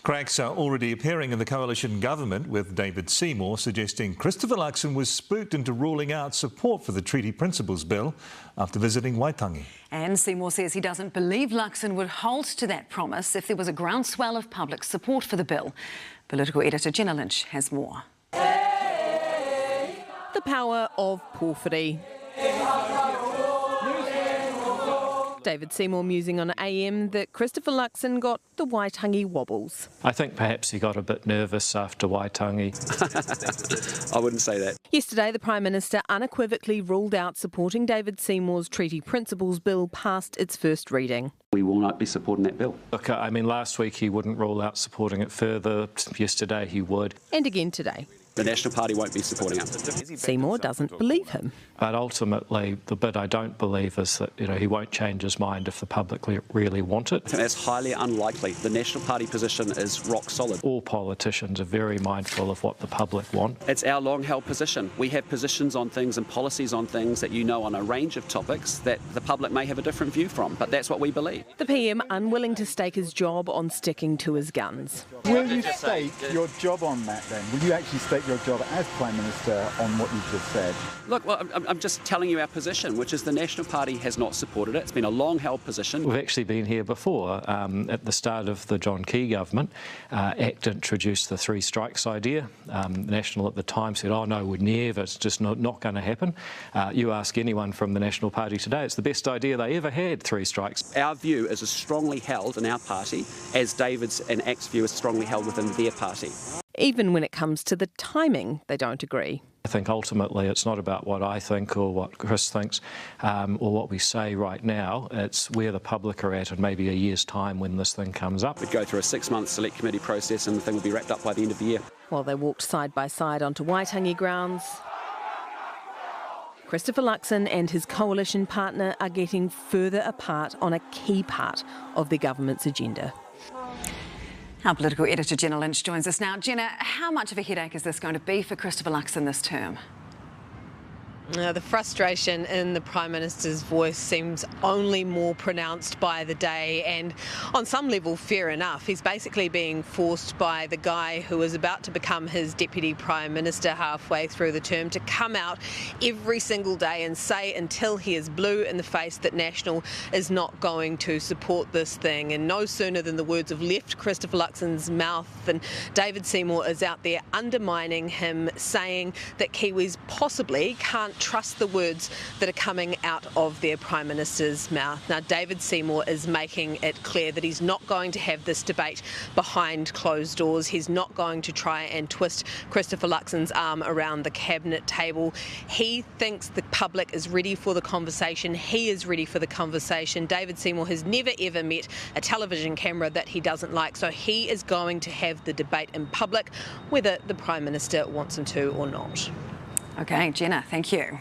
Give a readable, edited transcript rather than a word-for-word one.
Cracks are already appearing in the coalition government, with David Seymour suggesting Christopher Luxon was spooked into ruling out support for the Treaty Principles Bill after visiting Waitangi. And Seymour says he doesn't believe Luxon would hold to that promise if there was a groundswell of public support for the bill. Political editor Jenna Lynch has more. The power of porphyry. David Seymour musing on AM that Christopher Luxon got the Waitangi wobbles. I think perhaps he got a bit nervous after Waitangi. I wouldn't say that. Yesterday, the Prime Minister unequivocally ruled out supporting David Seymour's Treaty Principles Bill past its first reading. We will not be supporting that bill. Look, I mean, last week he wouldn't rule out supporting it further. Yesterday he would. And again today. The National Party won't be supporting it. Seymour doesn't believe him. But ultimately, the bit I don't believe is that he won't change his mind if the public really want it. That's highly unlikely. The National Party position is rock solid. All politicians are very mindful of what the public want. It's our long-held position. We have positions on things and policies on things that on a range of topics that the public may have a different view from, but that's what we believe. The PM unwilling to stake his job on sticking to his guns. Will you stake your job on that then? Will you actually stake your job as Prime Minister on what you've just said? Look, well, I'm just telling you our position, which is the National Party has not supported it. It's been a long-held position. We've actually been here before. At the start of the John Key government, ACT introduced the 3 strikes idea. National at the time said, oh no, we'd never, it's just not going to happen. You ask anyone from the National Party today, it's the best idea they ever had, 3 strikes. Our view is as strongly held in our party as David's and ACT's view is strongly held within their party. Even when it comes to the timing, they don't agree. I think ultimately it's not about what I think or what Chris thinks or what we say right now. It's where the public are at in maybe a year's time when this thing comes up. We'd go through a 6-month select committee process and the thing will be wrapped up by the end of the year. While they walked side by side onto Waitangi grounds, Christopher Luxon and his coalition partner are getting further apart on a key part of the government's agenda. Our political editor Jenna Lynch joins us now. Jenna, how much of a headache is this going to be for Christopher Luxon this term? The frustration in the Prime Minister's voice seems only more pronounced by the day, and on some level fair enough. He's basically being forced by the guy who is about to become his Deputy Prime Minister halfway through the term to come out every single day and say until he is blue in the face that National is not going to support this thing. And no sooner than the words have left Christopher Luxon's mouth than David Seymour is out there undermining him, saying that Kiwis possibly can't trust the words that are coming out of their Prime Minister's mouth. Now, David Seymour is making it clear that he's not going to have this debate behind closed doors. He's not going to try and twist Christopher Luxon's arm around the cabinet table. He thinks the public is ready for the conversation. He is ready for the conversation. David Seymour has never ever met a television camera that he doesn't like, so he is going to have the debate in public, whether the Prime Minister wants him to or not. OK, Jenna, thank you.